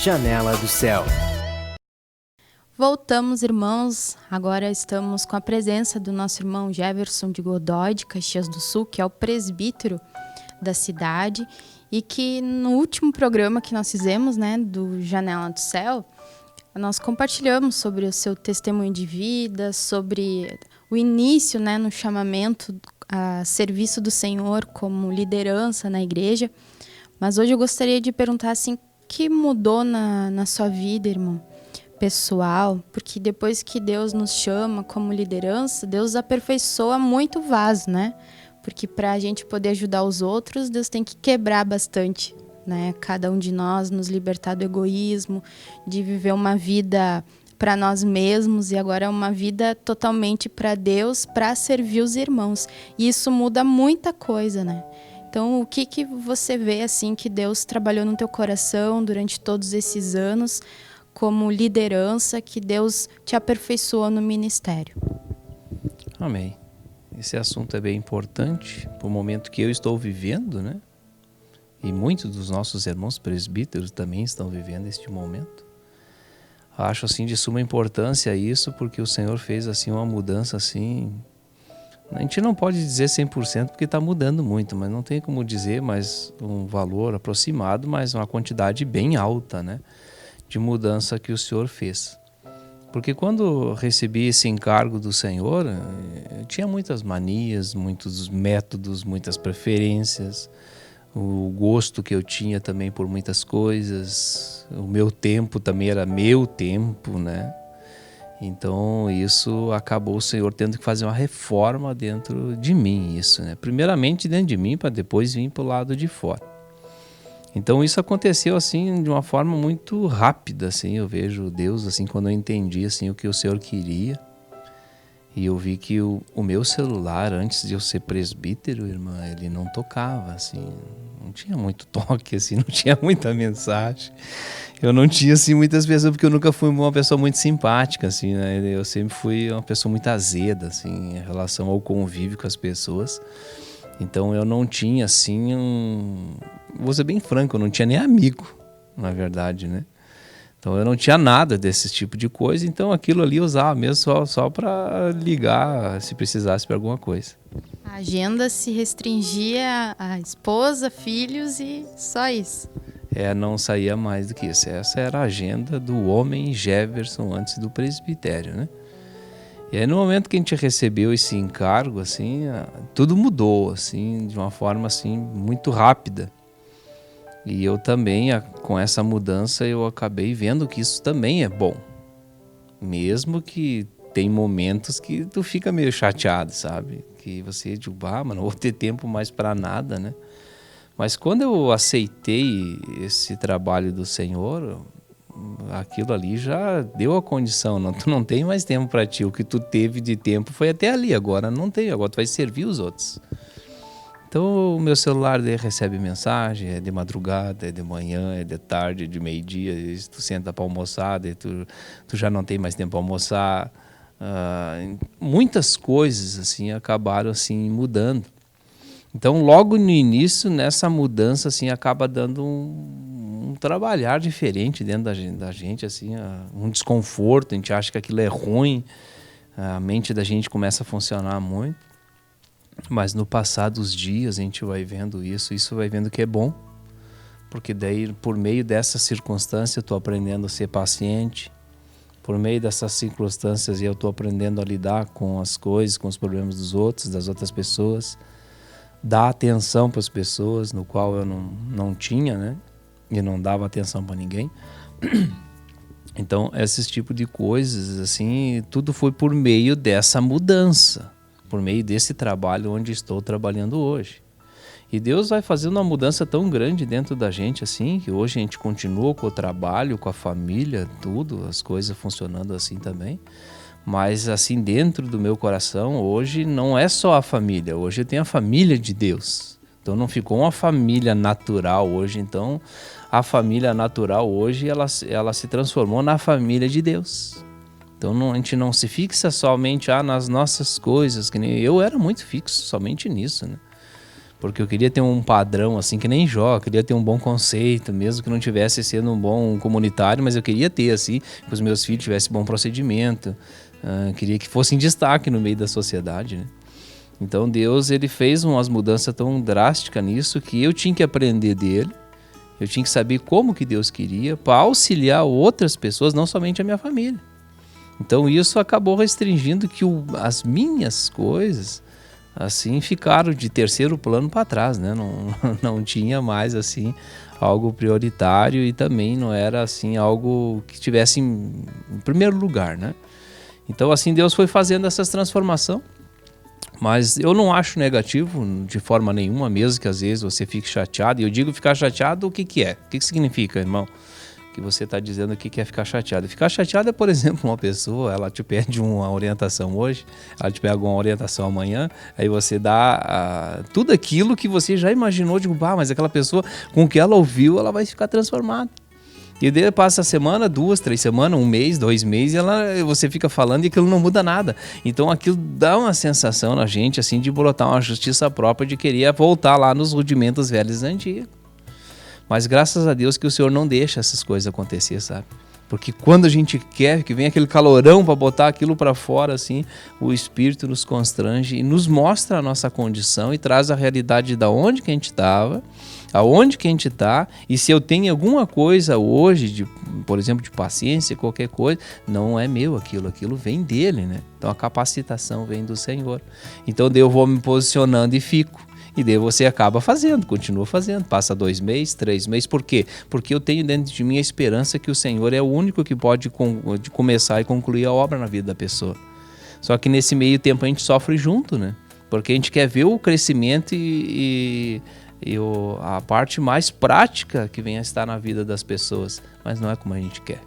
Janela do Céu. Voltamos, irmãos. Agora estamos com a presença do nosso irmão Jefferson de Godoy, de Caxias do Sul, que é o presbítero da cidade, e que no último programa que nós fizemos, né, do Janela do Céu, nós compartilhamos sobre o seu testemunho de vida, sobre o início, né, no chamamento a serviço do Senhor como liderança na igreja. Mas hoje eu gostaria de perguntar assim, o que mudou na sua vida, irmão? Pessoal, porque depois que Deus nos chama como liderança, Deus aperfeiçoa muito o vaso, né? Porque para a gente poder ajudar os outros, Deus tem que quebrar bastante, né? Cada um de nós, nos libertar do egoísmo, de viver uma vida para nós mesmos e agora uma vida totalmente para Deus, para servir os irmãos. E isso muda muita coisa, né? Então, o que você vê assim que Deus trabalhou no teu coração durante todos esses anos, como liderança, que Deus te aperfeiçoou no ministério? Amém. Esse assunto é bem importante para o momento que eu estou vivendo, né? E muitos dos nossos irmãos presbíteros também estão vivendo este momento. Acho assim de suma importância isso, porque o Senhor fez assim uma mudança assim. A gente não pode dizer 100% porque está mudando muito, mas não tem como dizer mais um valor aproximado, mas uma quantidade bem alta, né, de mudança que o Senhor fez. Porque quando recebi esse encargo do Senhor, eu tinha muitas manias, muitos métodos, muitas preferências, o gosto que eu tinha também por muitas coisas, o meu tempo também era meu tempo, né? Então isso acabou o Senhor tendo que fazer uma reforma dentro de mim, isso, né? Primeiramente dentro de mim, para depois vir para o lado de fora. Então isso aconteceu assim de uma forma muito rápida, assim. Eu vejo Deus assim quando eu entendi assim o que o Senhor queria. E eu vi que o meu celular, antes de eu ser presbítero, irmã, ele não tocava, assim, não tinha muito toque, assim, não tinha muita mensagem. Eu não tinha, assim, muitas pessoas, porque eu nunca fui uma pessoa muito simpática, assim, né? Eu sempre fui uma pessoa muito azeda, assim, em relação ao convívio com as pessoas. Então eu não tinha, assim, vou ser bem franco, eu não tinha nem amigo, na verdade, né? Então eu não tinha nada desse tipo de coisa, então aquilo ali eu usava mesmo só para ligar se precisasse para alguma coisa. A agenda se restringia a esposa, filhos e só isso. Não saía mais do que isso. Essa era a agenda do homem Jefferson antes do presbitério, né? E aí no momento que a gente recebeu esse encargo, assim, tudo mudou, assim, de uma forma assim muito rápida. E eu também, com essa mudança, eu acabei vendo que isso também é bom. Mesmo que tem momentos que tu fica meio chateado, sabe? Que você diz, mas não vou ter tempo mais para nada, né? Mas quando eu aceitei esse trabalho do Senhor, aquilo ali já deu a condição. Não, tu não tem mais tempo para ti. O que tu teve de tempo foi até ali. Agora não tem. Agora tu vai servir os outros. Então o meu celular recebe mensagem, é de madrugada, é de manhã, é de tarde, é de meio-dia, tu senta para almoçar, tu já não tem mais tempo para almoçar. Muitas coisas assim acabaram assim mudando. Então logo no início, nessa mudança assim, acaba dando um trabalhar diferente dentro da gente, assim, um desconforto, a gente acha que aquilo é ruim, a mente da gente começa a funcionar muito. Mas no passar dos dias a gente vai vendo isso vai vendo que é bom, porque daí por meio dessa circunstância eu estou aprendendo a ser paciente, por meio dessas circunstâncias eu estou aprendendo a lidar com as coisas, com os problemas dos outros, das outras pessoas, dar atenção para as pessoas, no qual eu não tinha, né? E não dava atenção para ninguém. Então esses tipos de coisas, assim, tudo foi por meio dessa mudança, por meio desse trabalho onde estou trabalhando hoje. E Deus vai fazendo uma mudança tão grande dentro da gente, assim, que hoje a gente continua com o trabalho, com a família, tudo, as coisas funcionando assim também. Mas assim, dentro do meu coração, hoje não é só a família, hoje eu tenho a família de Deus. Então não ficou uma família natural hoje, então a família natural hoje, ela se transformou na família de Deus. Então a gente não se fixa somente nas nossas coisas, que nem eu era muito fixo somente nisso, né? Porque eu queria ter um padrão, assim, que nem Jó, eu queria ter um bom conceito, mesmo que não tivesse sendo um bom comunitário, mas eu queria ter, assim, que os meus filhos tivessem bom procedimento, queria que fossem destaque no meio da sociedade, né? Então Deus, ele fez umas mudanças tão drásticas nisso que eu tinha que aprender dele, eu tinha que saber como que Deus queria para auxiliar outras pessoas, não somente a minha família. Então isso acabou restringindo que as minhas coisas, assim, ficaram de terceiro plano para trás, né? Não tinha mais, assim, algo prioritário e também não era, assim, algo que tivesse em primeiro lugar, né? Então, assim, Deus foi fazendo essas transformações, mas eu não acho negativo de forma nenhuma, mesmo que às vezes você fique chateado. E eu digo ficar chateado, o que é? O que significa, irmão? Que você está dizendo o que é ficar chateado. Ficar chateado é, por exemplo, uma pessoa, ela te pede uma orientação hoje, ela te pega uma orientação amanhã, aí você dá tudo aquilo que você já imaginou, tipo, mas aquela pessoa, com o que ela ouviu, ela vai ficar transformada. E daí passa a semana, 2, 3 semanas, 1 mês, 2 meses, e você fica falando e aquilo não muda nada. Então aquilo dá uma sensação na gente, assim, de brotar uma justiça própria, de querer voltar lá nos rudimentos velhos antigos. Mas graças a Deus que o Senhor não deixa essas coisas acontecer, sabe? Porque quando a gente quer, que vem aquele calorão para botar aquilo para fora, assim, o Espírito nos constrange e nos mostra a nossa condição e traz a realidade de onde que a gente estava, aonde que a gente está, e se eu tenho alguma coisa hoje, por exemplo, de paciência, qualquer coisa, não é meu aquilo vem dele, né? Então a capacitação vem do Senhor. Então daí eu vou me posicionando e fico. E daí você acaba fazendo, continua fazendo, passa 2 meses, 3 meses. Por quê? Porque eu tenho dentro de mim a esperança que o Senhor é o único que pode começar e concluir a obra na vida da pessoa. Só que nesse meio tempo a gente sofre junto, né? Porque a gente quer ver o crescimento e a parte mais prática que vem a estar na vida das pessoas, mas não é como a gente quer.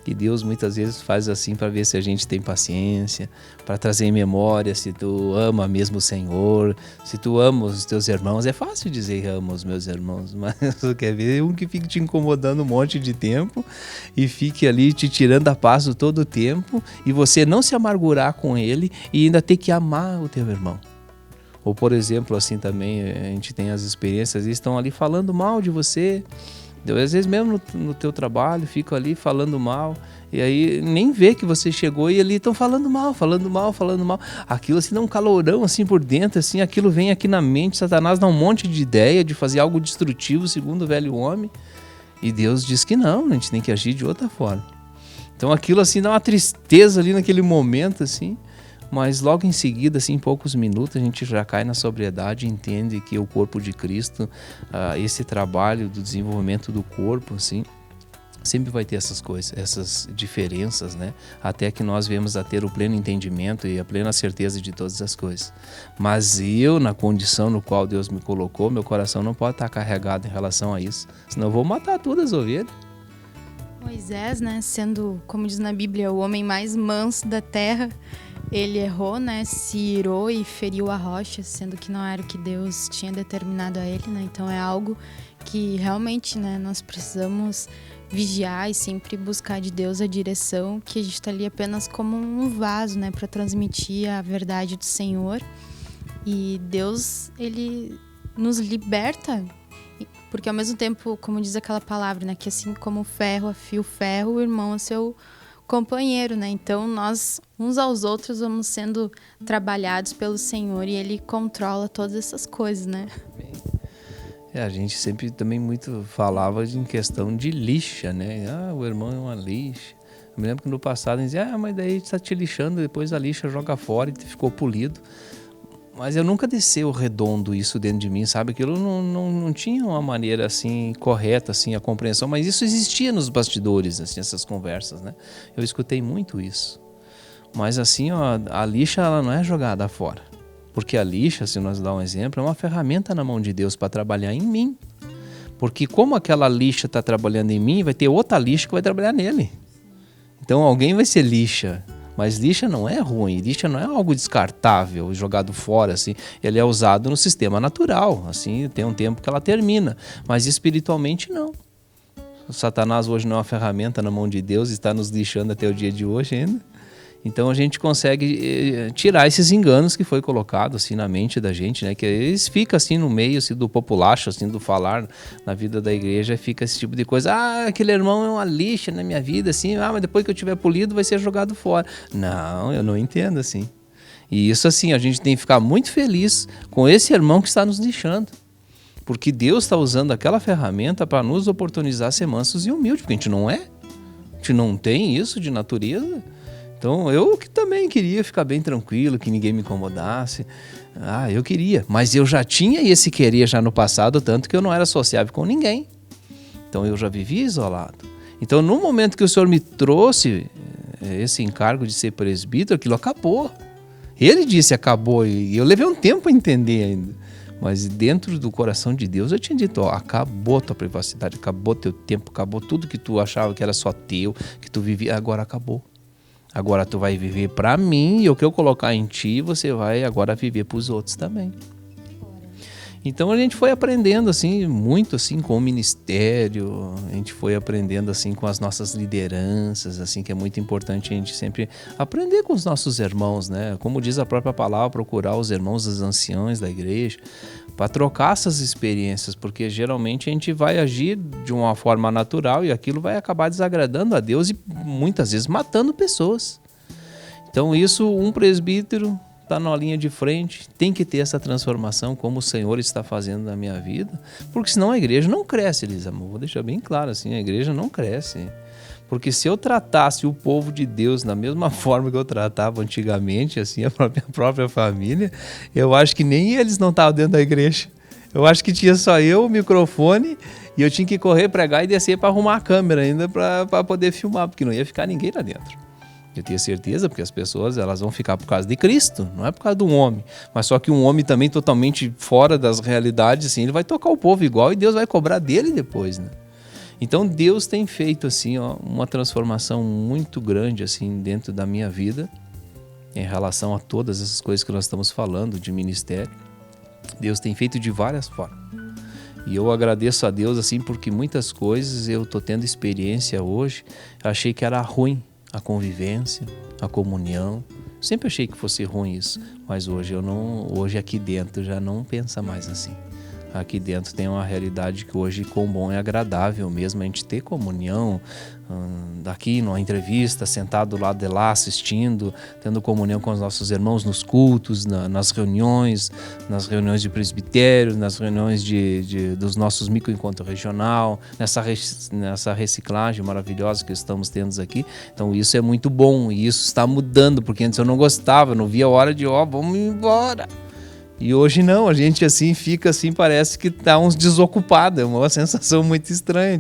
E Deus muitas vezes faz assim para ver se a gente tem paciência, para trazer em memória se tu ama mesmo o Senhor, se tu ama os teus irmãos. É fácil dizer amo os meus irmãos, mas tu quer ver um que fique te incomodando um monte de tempo e fique ali te tirando a paz todo o tempo e você não se amargurar com ele e ainda ter que amar o teu irmão. Ou, por exemplo, assim também, a gente tem as experiências, eles estão ali falando mal de você. Às vezes mesmo no teu trabalho, ficam ali falando mal, e aí nem vê que você chegou e ali estão falando mal. Aquilo assim dá um calorão assim por dentro, assim, aquilo vem aqui na mente, Satanás dá um monte de ideia de fazer algo destrutivo segundo o velho homem, e Deus diz que não, a gente tem que agir de outra forma. Então aquilo assim dá uma tristeza ali naquele momento, assim, mas logo em seguida, assim, em poucos minutos, a gente já cai na sobriedade e entende que o corpo de Cristo, esse trabalho do desenvolvimento do corpo, assim, sempre vai ter essas coisas, essas diferenças, né? Até que nós viemos a ter o pleno entendimento e a plena certeza de todas as coisas. Mas eu, na condição no qual Deus me colocou, meu coração não pode estar carregado em relação a isso, senão eu vou matar todas as ovelhas. Moisés, né, sendo, como diz na Bíblia, o homem mais manso da terra, ele errou, né, se irou e feriu a rocha, sendo que não era o que Deus tinha determinado a ele, né? Então é algo que realmente, né, nós precisamos vigiar e sempre buscar de Deus a direção, que a gente está ali apenas como um vaso, né, para transmitir a verdade do Senhor. E Deus, ele nos liberta, porque ao mesmo tempo, como diz aquela palavra, né, que assim como o ferro afia o ferro, o irmão é seu companheiro, né? Então nós uns aos outros vamos sendo trabalhados pelo Senhor e Ele controla todas essas coisas, né? A gente sempre também muito falava em questão de lixa, né? O irmão é uma lixa. Eu me lembro que no passado a gente dizia, mas daí está te lixando, depois a lixa joga fora e ficou polido. Mas eu nunca desceu redondo isso dentro de mim, sabe? Aquilo não tinha uma maneira assim correta, assim, a compreensão, mas isso existia nos bastidores, assim, essas conversas, né? Eu escutei muito isso. Mas assim, ó, a lixa ela não é jogada fora. Porque a lixa, se nós dar um exemplo, é uma ferramenta na mão de Deus para trabalhar em mim. Porque como aquela lixa está trabalhando em mim, vai ter outra lixa que vai trabalhar nele. Então alguém vai ser lixa. Mas lixa não é ruim, lixa não é algo descartável, jogado fora, assim. Ele é usado no sistema natural, assim, tem um tempo que ela termina. Mas espiritualmente não. O Satanás hoje não é uma ferramenta na mão de Deus, está nos lixando até o dia de hoje ainda. Então a gente consegue tirar esses enganos que foi colocado assim na mente da gente, né? Que eles ficam assim no meio assim, do populacho, assim, do falar na vida da igreja, fica esse tipo de coisa. Ah, aquele irmão é uma lixa na minha vida, assim. Ah, mas depois que eu tiver polido vai ser jogado fora. Não, eu não entendo assim. E isso assim, a gente tem que ficar muito feliz com esse irmão que está nos lixando. Porque Deus está usando aquela ferramenta para nos oportunizar ser mansos e humildes, porque a gente não é. A gente não tem isso de natureza. Então, eu que também queria ficar bem tranquilo, que ninguém me incomodasse. Ah, eu queria. Mas eu já tinha esse querer já no passado, tanto que eu não era sociável com ninguém. Então, eu já vivia isolado. Então, no momento que o Senhor me trouxe esse encargo de ser presbítero, aquilo acabou. Ele disse acabou, e eu levei um tempo a entender ainda. Mas dentro do coração de Deus eu tinha dito, ó, acabou tua privacidade, acabou teu tempo, acabou tudo que tu achava que era só teu, que tu vivia, agora acabou. Agora tu vai viver para mim e o que eu colocar em ti, você vai agora viver para os outros também. Então a gente foi aprendendo assim, muito assim com o ministério, a gente foi aprendendo assim com as nossas lideranças, assim que é muito importante a gente sempre aprender com os nossos irmãos, né? Como diz a própria palavra, procurar os irmãos dos anciões da igreja para trocar essas experiências, porque geralmente a gente vai agir de uma forma natural e aquilo vai acabar desagradando a Deus e muitas vezes matando pessoas. Então isso, um presbítero está na linha de frente, tem que ter essa transformação como o Senhor está fazendo na minha vida, porque senão a igreja não cresce, Elisa, vou deixar bem claro assim, a igreja não cresce, porque se eu tratasse o povo de Deus da mesma forma que eu tratava antigamente, assim, a própria família, eu acho que nem eles não estavam dentro da igreja, eu acho que tinha só eu, o microfone, e eu tinha que correr, pregar e descer para arrumar a câmera ainda para poder filmar, porque não ia ficar ninguém lá dentro. Eu tenho certeza, porque as pessoas elas vão ficar por causa de Cristo, não é por causa de um homem. Mas só que um homem também totalmente fora das realidades, assim, ele vai tocar o povo igual e Deus vai cobrar dele depois, né? Então Deus tem feito assim, ó, uma transformação muito grande assim dentro da minha vida em relação a todas essas coisas que nós estamos falando de ministério. Deus tem feito de várias formas. E eu agradeço a Deus assim porque muitas coisas eu estou tendo experiência hoje. Eu achei que era ruim a convivência, a comunhão. Sempre achei que fosse ruim isso, mas hoje hoje aqui dentro já não pensa mais assim. Aqui dentro tem uma realidade que hoje quão bom e agradável mesmo a gente ter comunhão, aqui numa entrevista, sentado do lado de lá, assistindo, tendo comunhão com os nossos irmãos nos cultos, nas reuniões de presbitério, nas reuniões dos nossos microencontros regional, nessa reciclagem maravilhosa que estamos tendo aqui. Então isso é muito bom e isso está mudando, porque antes eu não gostava, não via a hora de, vamos embora. E hoje não, a gente assim fica assim, parece que tá uns desocupados, é uma sensação muito estranha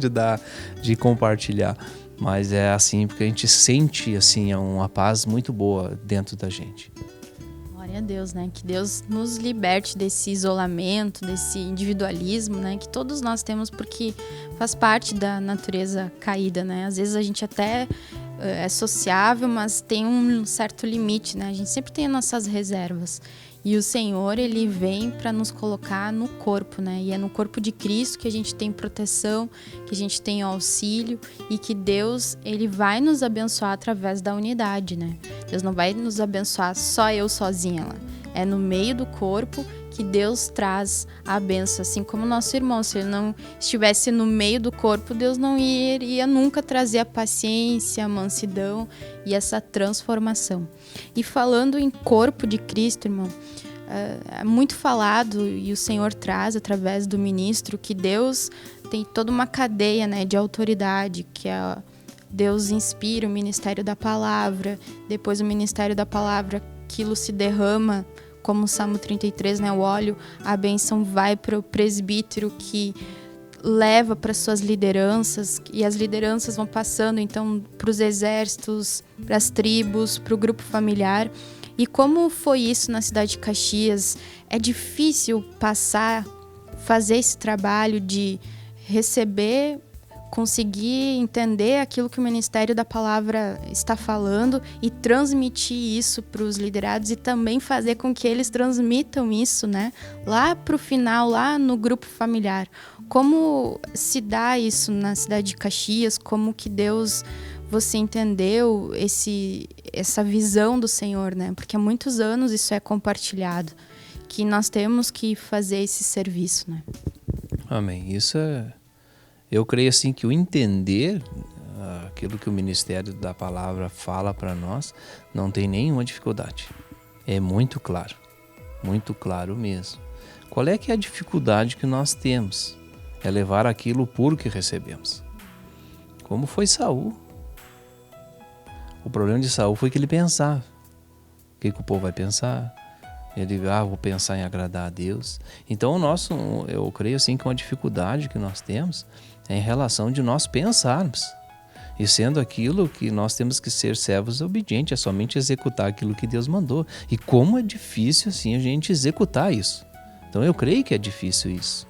de compartilhar. Mas é assim, porque a gente sente assim uma paz muito boa dentro da gente. Glória a Deus, né? Que Deus nos liberte desse isolamento, desse individualismo, né? Que todos nós temos, porque faz parte da natureza caída, né? Às vezes a gente até é sociável, mas tem um certo limite, né? A gente sempre tem as nossas reservas. E o Senhor, Ele vem para nos colocar no corpo, né? E é no corpo de Cristo que a gente tem proteção, que a gente tem auxílio e que Deus, Ele vai nos abençoar através da unidade, né? Deus não vai nos abençoar só eu sozinha lá. É no meio do corpo que Deus traz a bênção, assim como o nosso irmão. Se ele não estivesse no meio do corpo, Deus não iria nunca trazer a paciência, a mansidão e essa transformação. E falando em corpo de Cristo, irmão, é muito falado e o Senhor traz através do ministro que Deus tem toda uma cadeia, né, de autoridade, que Deus inspira o ministério da palavra, depois o ministério da palavra, aquilo se derrama, como o Salmo 33, né, o óleo, a bênção vai para o presbítero que leva para suas lideranças, e as lideranças vão passando então para os exércitos, para as tribos, para o grupo familiar. E como foi isso na cidade de Caxias? É difícil fazer esse trabalho de receber, conseguir entender aquilo que o Ministério da Palavra está falando e transmitir isso para os liderados e também fazer com que eles transmitam isso, né? Lá para o final, lá no grupo familiar. Como se dá isso na cidade de Caxias? Como que Deus você entendeu essa visão do Senhor, né? Porque há muitos anos isso é compartilhado, que nós temos que fazer esse serviço, né? Amém. Eu creio assim que o entender aquilo que o Ministério da Palavra fala para nós não tem nenhuma dificuldade. É muito claro mesmo. Qual é que é a dificuldade que nós temos? É levar aquilo puro que recebemos. Como foi Saul. O problema de Saul foi que ele pensava. O que o povo vai pensar? Ele, vou pensar em agradar a Deus. Então eu creio assim que uma dificuldade que nós temos é em relação de nós pensarmos. E sendo aquilo que nós temos que ser servos obedientes, é somente executar aquilo que Deus mandou. E como é difícil assim a gente executar isso. Então eu creio que é difícil isso.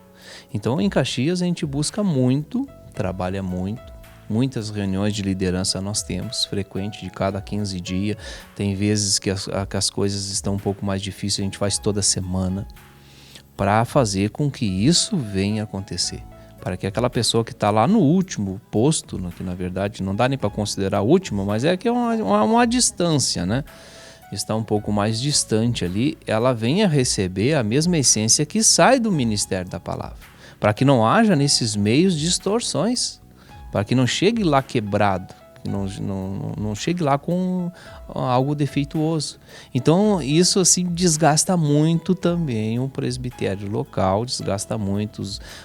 Então em Caxias a gente busca muito, trabalha muito. Muitas reuniões de liderança nós temos, frequente, de cada 15 dias. Tem vezes que as coisas estão um pouco mais difíceis, a gente faz toda semana para fazer com que isso venha acontecer. Para que aquela pessoa que está lá no último posto, que na verdade não dá nem para considerar último, mas é que é uma distância, né? Está um pouco mais distante ali, ela venha receber a mesma essência que sai do Ministério da Palavra. Para que não haja nesses meios distorções. Para que não chegue lá quebrado, que não chegue lá com algo defeituoso. Então isso assim desgasta muito também o presbitério local, desgasta muito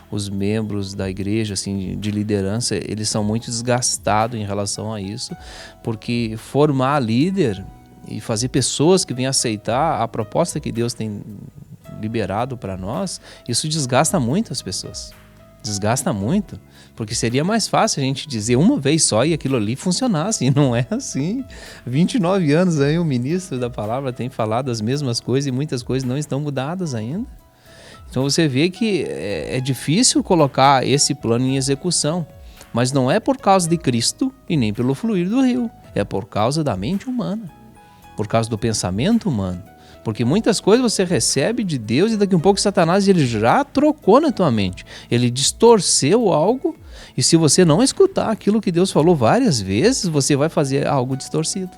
os membros da igreja assim, de liderança, eles são muito desgastados em relação a isso, porque formar líder e fazer pessoas que venham aceitar a proposta que Deus tem liberado para nós, isso desgasta muito as pessoas. Desgasta muito, porque seria mais fácil a gente dizer uma vez só e aquilo ali funcionasse, e não é assim. 29 anos aí o ministro da palavra tem falado as mesmas coisas e muitas coisas não estão mudadas ainda. Então você vê que é difícil colocar esse plano em execução, mas não é por causa de Cristo e nem pelo fluir do rio, é por causa da mente humana, por causa do pensamento humano. Porque muitas coisas você recebe de Deus e daqui a um pouco Satanás ele já trocou na tua mente. Ele distorceu algo e se você não escutar aquilo que Deus falou várias vezes, você vai fazer algo distorcido.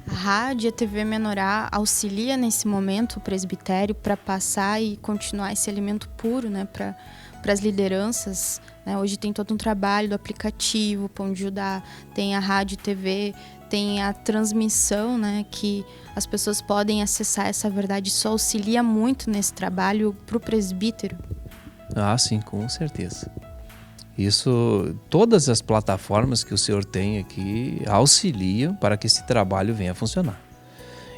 A rádio e a TV Menorá auxilia nesse momento o presbitério para passar e continuar esse alimento puro, né, para as lideranças. Né? Hoje tem todo um trabalho do aplicativo, Pão de Judá, tem a rádio e TV, tem a transmissão, né, que as pessoas podem acessar essa verdade. Isso auxilia muito nesse trabalho para o presbítero. Ah, sim, com certeza. Isso, todas as plataformas que o senhor tem aqui auxiliam para que esse trabalho venha a funcionar.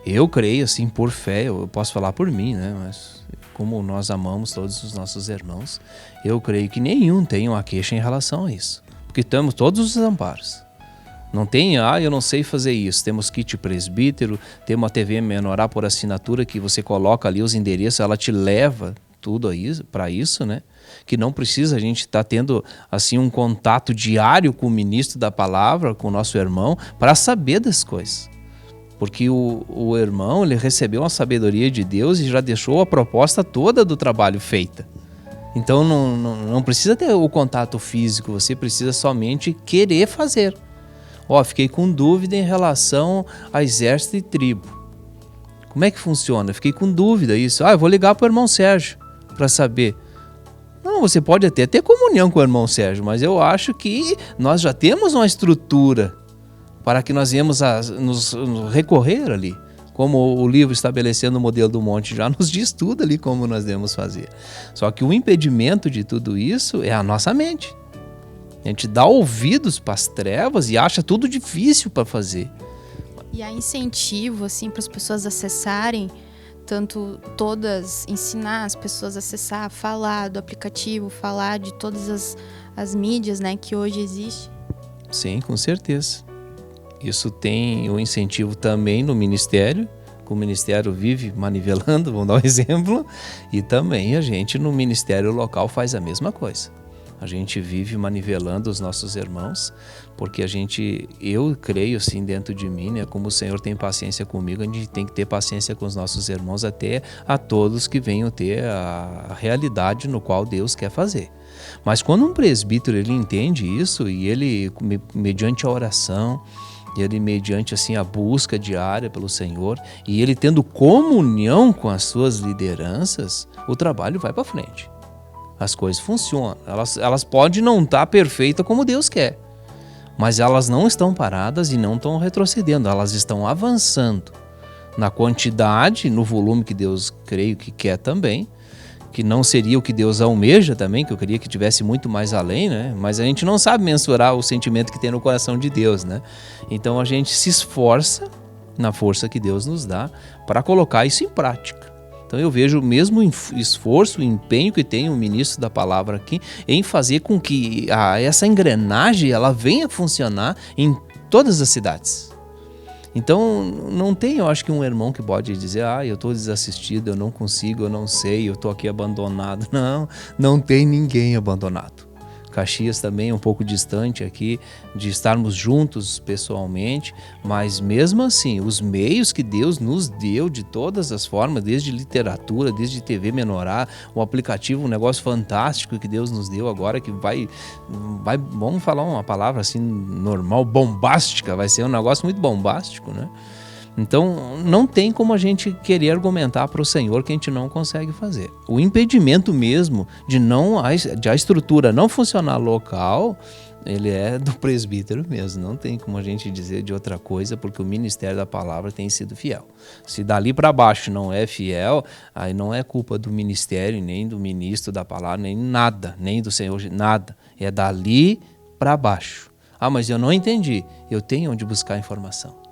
Eu creio, assim, por fé, eu posso falar por mim, né, mas como nós amamos todos os nossos irmãos, eu creio que nenhum tem uma queixa em relação a isso, porque temos todos os amparos. Não tem, eu não sei fazer isso. Temos kit presbítero, temos uma TV Menorá por assinatura que você coloca ali os endereços, ela te leva tudo para isso, né? Que não precisa a gente estar tendo assim um contato diário com o ministro da palavra, com o nosso irmão, para saber das coisas. Porque o irmão, ele recebeu a sabedoria de Deus e já deixou a proposta toda do trabalho feita. Então não precisa ter o contato físico, você precisa somente querer fazer. Fiquei com dúvida em relação a exército e tribo. Como é que funciona? Fiquei com dúvida isso. Eu vou ligar para o irmão Sérgio para saber. Não, você pode até ter comunhão com o irmão Sérgio, mas eu acho que nós já temos uma estrutura para que nós viemos nos recorrer ali. Como o livro Estabelecendo o Modelo do Monte já nos diz tudo ali como nós devemos fazer. Só que o impedimento de tudo isso é a nossa mente. A gente dá ouvidos para as trevas e acha tudo difícil para fazer. E há incentivo assim, para as pessoas acessarem, tanto todas, ensinar as pessoas a acessar, falar do aplicativo, falar de todas as mídias, né, que hoje existem. Sim, com certeza. Isso tem um incentivo também no ministério, que o ministério vive manivelando, vamos dar um exemplo, e também a gente no ministério local faz a mesma coisa. A gente vive manivelando os nossos irmãos, porque eu creio assim dentro de mim, né, como o Senhor tem paciência comigo, a gente tem que ter paciência com os nossos irmãos até a todos que venham ter a realidade no qual Deus quer fazer. Mas quando um presbítero ele entende isso e ele, mediante a oração, ele mediante assim a busca diária pelo Senhor e ele tendo comunhão com as suas lideranças, o trabalho vai para frente. As coisas funcionam. Elas podem não estar perfeitas como Deus quer, mas elas não estão paradas e não estão retrocedendo, elas estão avançando na quantidade, no volume que Deus creio que quer também, que não seria o que Deus almeja também, que eu queria que tivesse muito mais além, né? Mas a gente não sabe mensurar o sentimento que tem no coração de Deus, né? Então a gente se esforça na força que Deus nos dá para colocar isso em prática. Então eu vejo o mesmo esforço, o empenho que tem o ministro da palavra aqui em fazer com que essa engrenagem ela venha funcionar em todas as cidades. Então não tem, eu acho que um irmão que pode dizer, eu estou desassistido, eu não consigo, eu não sei, eu estou aqui abandonado. Não tem ninguém abandonado. Caxias também é um pouco distante aqui de estarmos juntos pessoalmente, mas mesmo assim, os meios que Deus nos deu de todas as formas, desde literatura, desde TV Menorá, o aplicativo, um negócio fantástico que Deus nos deu agora, que vai, vamos falar uma palavra assim normal, bombástica, vai ser um negócio muito bombástico, né? Então, não tem como a gente querer argumentar para o Senhor que a gente não consegue fazer. O impedimento mesmo de a estrutura não funcionar local, ele é do presbítero mesmo. Não tem como a gente dizer de outra coisa, porque o ministério da palavra tem sido fiel. Se dali para baixo não é fiel, aí não é culpa do ministério, nem do ministro da palavra, nem nada, nem do Senhor, nada. É dali para baixo. Mas eu não entendi. Eu tenho onde buscar informação.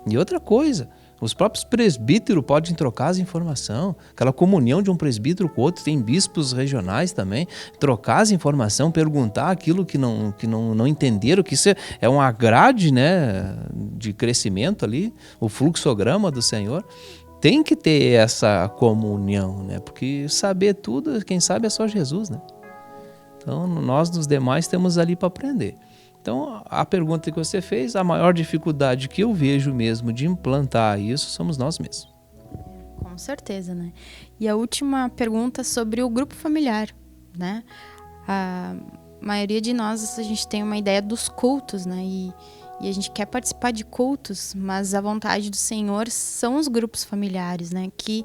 E outra coisa, os próprios presbíteros podem trocar as informações, aquela comunhão de um presbítero com o outro, tem bispos regionais também, trocar as informações, perguntar aquilo que não entenderam, que isso é uma grade, né, de crescimento ali, o fluxograma do Senhor. Tem que ter essa comunhão, né, porque saber tudo, quem sabe é só Jesus, né? Então nós dos demais temos ali para aprender. Então, a pergunta que você fez, a maior dificuldade que eu vejo mesmo de implantar isso somos nós mesmos. Com certeza, né? E a última pergunta sobre o grupo familiar, né? A maioria de nós, a gente tem uma ideia dos cultos, né? E a gente quer participar de cultos, mas a vontade do Senhor são os grupos familiares, né? Que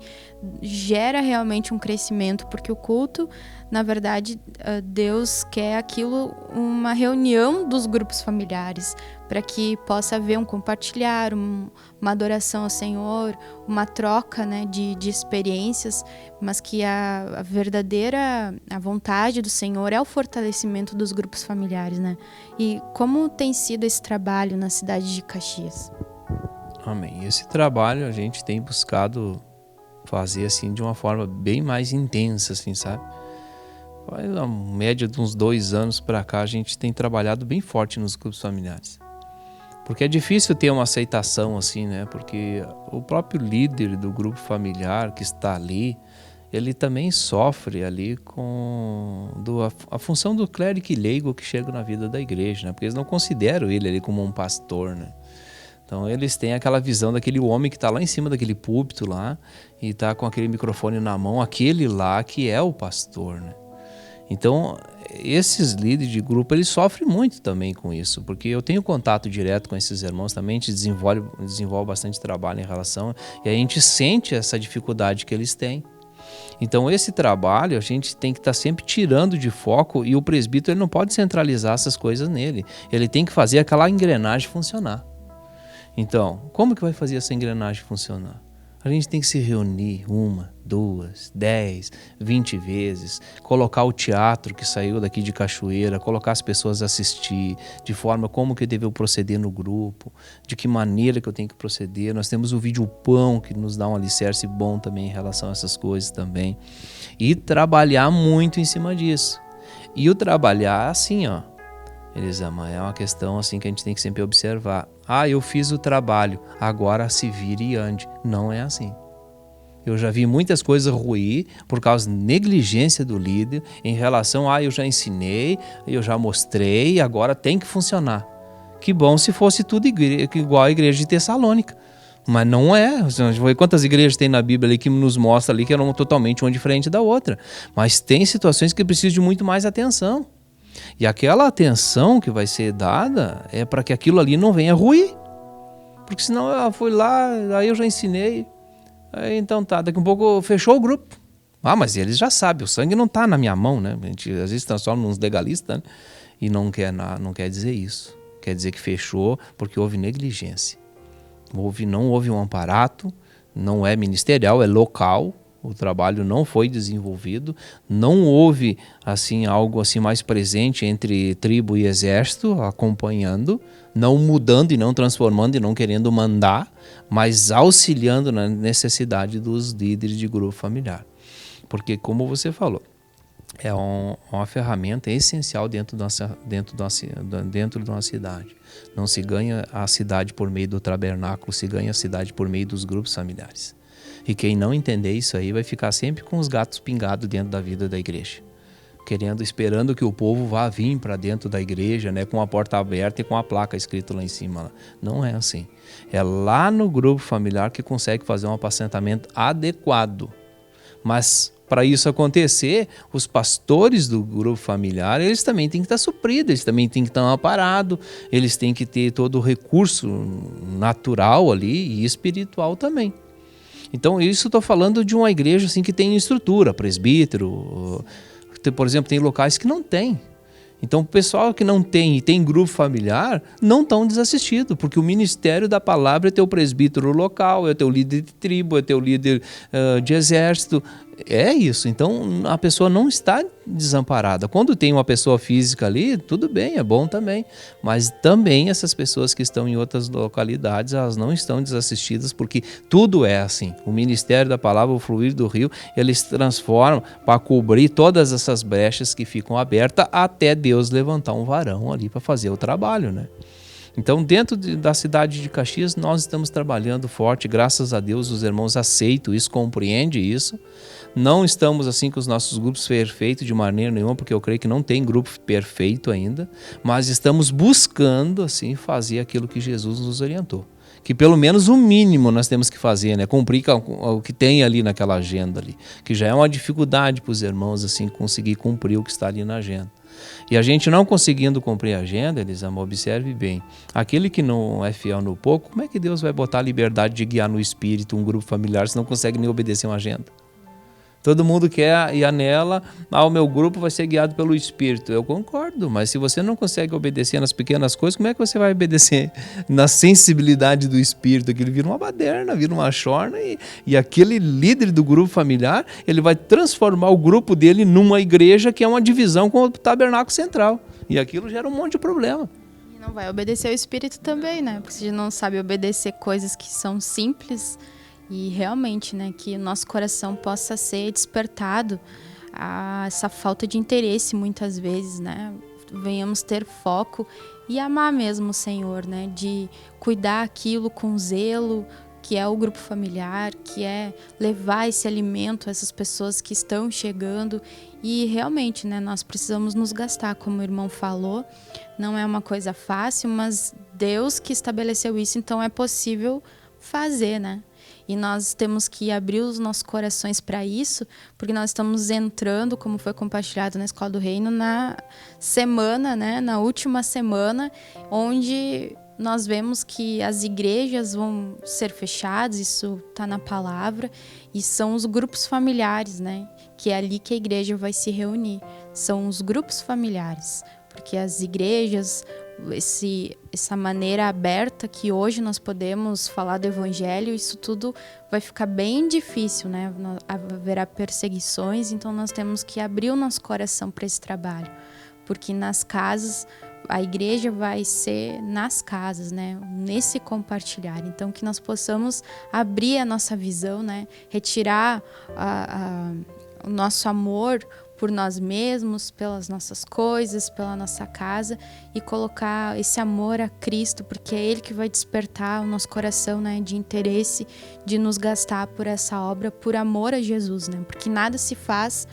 gera realmente um crescimento, porque o culto, na verdade, Deus quer aquilo, uma reunião dos grupos familiares, para que possa haver um compartilhar, uma adoração ao Senhor, uma troca, né, de experiências, mas que a verdadeira vontade do Senhor é o fortalecimento dos grupos familiares, né? E como tem sido esse trabalho na cidade de Caxias? Amém. Esse trabalho a gente tem buscado fazer assim de uma forma bem mais intensa, assim, sabe? A média de uns 2 anos para cá a gente tem trabalhado bem forte nos grupos familiares. Porque é difícil ter uma aceitação assim, né? Porque o próprio líder do grupo familiar que está ali, ele também sofre ali com a função do clérigo e leigo que chega na vida da igreja, né? Porque eles não consideram ele ali como um pastor, né? Então eles têm aquela visão daquele homem que está lá em cima daquele púlpito lá e está com aquele microfone na mão, aquele lá que é o pastor, né? Então, esses líderes de grupo, eles sofrem muito também com isso, porque eu tenho contato direto com esses irmãos também, a gente desenvolve bastante trabalho em relação, e a gente sente essa dificuldade que eles têm. Então, esse trabalho, a gente tem que estar sempre tirando de foco, e o presbítero ele não pode centralizar essas coisas nele, ele tem que fazer aquela engrenagem funcionar. Então, como que vai fazer essa engrenagem funcionar? A gente tem que se reunir 1, 2, 10, 20 vezes, colocar o teatro que saiu daqui de Cachoeira, colocar as pessoas a assistir, de forma como que eu devo proceder no grupo, de que maneira que eu tenho que proceder. Nós temos o vídeo Pão, que nos dá um alicerce bom também em relação a essas coisas também. E trabalhar muito em cima disso. E o trabalhar assim, Elisama, é uma questão assim que a gente tem que sempre observar. Eu fiz o trabalho, agora se vire e ande. Não é assim. Eu já vi muitas coisas ruir por causa da negligência do líder em relação eu já ensinei, eu já mostrei, agora tem que funcionar. Que bom se fosse tudo igual a igreja de Tessalônica. Mas não é. Quantas igrejas tem na Bíblia ali que nos mostra ali que eram totalmente uma diferente da outra. Mas tem situações que precisam de muito mais atenção. E aquela atenção que vai ser dada é para que aquilo ali não venha ruir. Porque senão eu fui lá, aí eu já ensinei. Aí, então tá, daqui a um pouco fechou o grupo. Ah, mas eles já sabem, o sangue não está na minha mão, né? A gente às vezes transforma nos legalistas, né? E não quer dizer isso. Quer dizer que fechou porque houve negligência. Não houve um amparato, não é ministerial, é local. O trabalho não foi desenvolvido, não houve assim algo assim mais presente entre tribo e exército, acompanhando, não mudando e não transformando e não querendo mandar, mas auxiliando na necessidade dos líderes de grupo familiar. Porque, como você falou, é uma ferramenta essencial dentro de uma cidade. Não se ganha a cidade por meio do tabernáculo, se ganha a cidade por meio dos grupos familiares. E quem não entender isso aí vai ficar sempre com os gatos pingados dentro da vida da igreja. Esperando que o povo vá vir para dentro da igreja, né, com a porta aberta e com a placa escrita lá em cima. Não é assim. É lá no grupo familiar que consegue fazer um apacentamento adequado. Mas para isso acontecer, os pastores do grupo familiar, eles também têm que estar supridos, eles também têm que estar amparados, eles têm que ter todo o recurso natural ali e espiritual também. Então, isso estou falando de uma igreja assim, que tem estrutura, presbítero, por exemplo, tem locais que não tem. Então, o pessoal que não tem e tem grupo familiar não estão desassistidos, porque o ministério da palavra é teu presbítero local, é teu líder de tribo, é teu líder de exército. É isso. Então, a pessoa não está desamparada. Quando tem uma pessoa física ali, tudo bem, é bom também. Mas também essas pessoas que estão em outras localidades, elas não estão desassistidas, porque tudo é assim. O ministério da palavra, o fluir do rio, eles transformam para cobrir todas essas brechas que ficam abertas até Deus levantar um varão ali para fazer o trabalho, né? Então, dentro da cidade de Caxias, nós estamos trabalhando forte, graças a Deus, os irmãos aceitam isso, compreendem isso. Não estamos assim com os nossos grupos perfeitos de maneira nenhuma, porque eu creio que não tem grupo perfeito ainda, mas estamos buscando assim fazer aquilo que Jesus nos orientou. Que pelo menos o mínimo nós temos que fazer, né? Cumprir o que tem ali naquela agenda ali, que já é uma dificuldade para os irmãos assim conseguir cumprir o que está ali na agenda. E a gente não conseguindo cumprir a agenda, Elisama, observe bem, aquele que não é fiel no pouco, como é que Deus vai botar a liberdade de guiar no espírito um grupo familiar se não consegue nem obedecer uma agenda? Todo mundo quer ir nela, o meu grupo vai ser guiado pelo Espírito. Eu concordo, mas se você não consegue obedecer nas pequenas coisas, como é que você vai obedecer na sensibilidade do Espírito? Que ele vira uma baderna, vira uma chorna e aquele líder do grupo familiar, ele vai transformar o grupo dele numa igreja que é uma divisão com o tabernáculo central. E aquilo gera um monte de problema. E não vai obedecer ao Espírito também, né? Porque se a gente não sabe obedecer coisas que são simples... E realmente, né, que o nosso coração possa ser despertado a essa falta de interesse muitas vezes, né? Venhamos ter foco e amar mesmo o Senhor, né? De cuidar aquilo com zelo, que é o grupo familiar, que é levar esse alimento a essas pessoas que estão chegando. E realmente, né, nós precisamos nos gastar, como o irmão falou. Não é uma coisa fácil, mas Deus que estabeleceu isso, então é possível fazer, né? E nós temos que abrir os nossos corações para isso, porque nós estamos entrando, como foi compartilhado na Escola do Reino, na semana, né, na última semana, onde nós vemos que as igrejas vão ser fechadas, isso está na palavra, e são os grupos familiares, né, que é ali que a igreja vai se reunir. São os grupos familiares, porque as igrejas... essa maneira aberta que hoje nós podemos falar do evangelho, isso tudo vai ficar bem difícil, né? Haverá perseguições, então nós temos que abrir o nosso coração para esse trabalho, porque nas casas, a igreja vai ser nas casas, né? Nesse compartilhar, então que nós possamos abrir a nossa visão, né? Retirar o nosso amor por nós mesmos, pelas nossas coisas, pela nossa casa e colocar esse amor a Cristo, porque é Ele que vai despertar o nosso coração, né, de interesse, de nos gastar por essa obra, por amor a Jesus, né? Porque nada se faz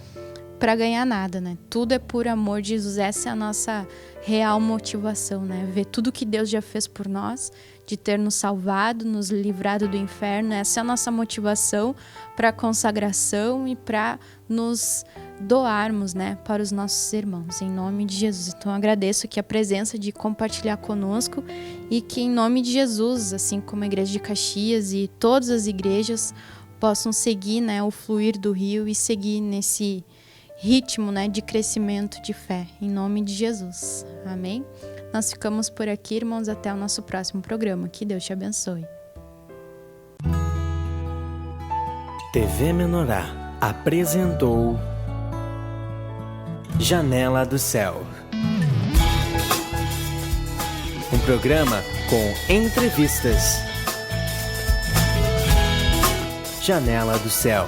para ganhar nada, né? Tudo é por amor de Jesus. Essa é a nossa real motivação, né? Ver tudo que Deus já fez por nós, de ter nos salvado, nos livrado do inferno. Essa é a nossa motivação para a consagração e para nos doarmos, né, para os nossos irmãos, em nome de Jesus. Então, eu agradeço aqui a presença de compartilhar conosco e que, em nome de Jesus, assim como a Igreja de Caxias e todas as igrejas, possam seguir, né, o fluir do rio e seguir nesse ritmo, né, de crescimento de fé, em nome de Jesus. Amém? Nós ficamos por aqui, irmãos, até o nosso próximo programa. Que Deus te abençoe. TV Menorá apresentou Janela do Céu. Um programa com entrevistas. Janela do Céu.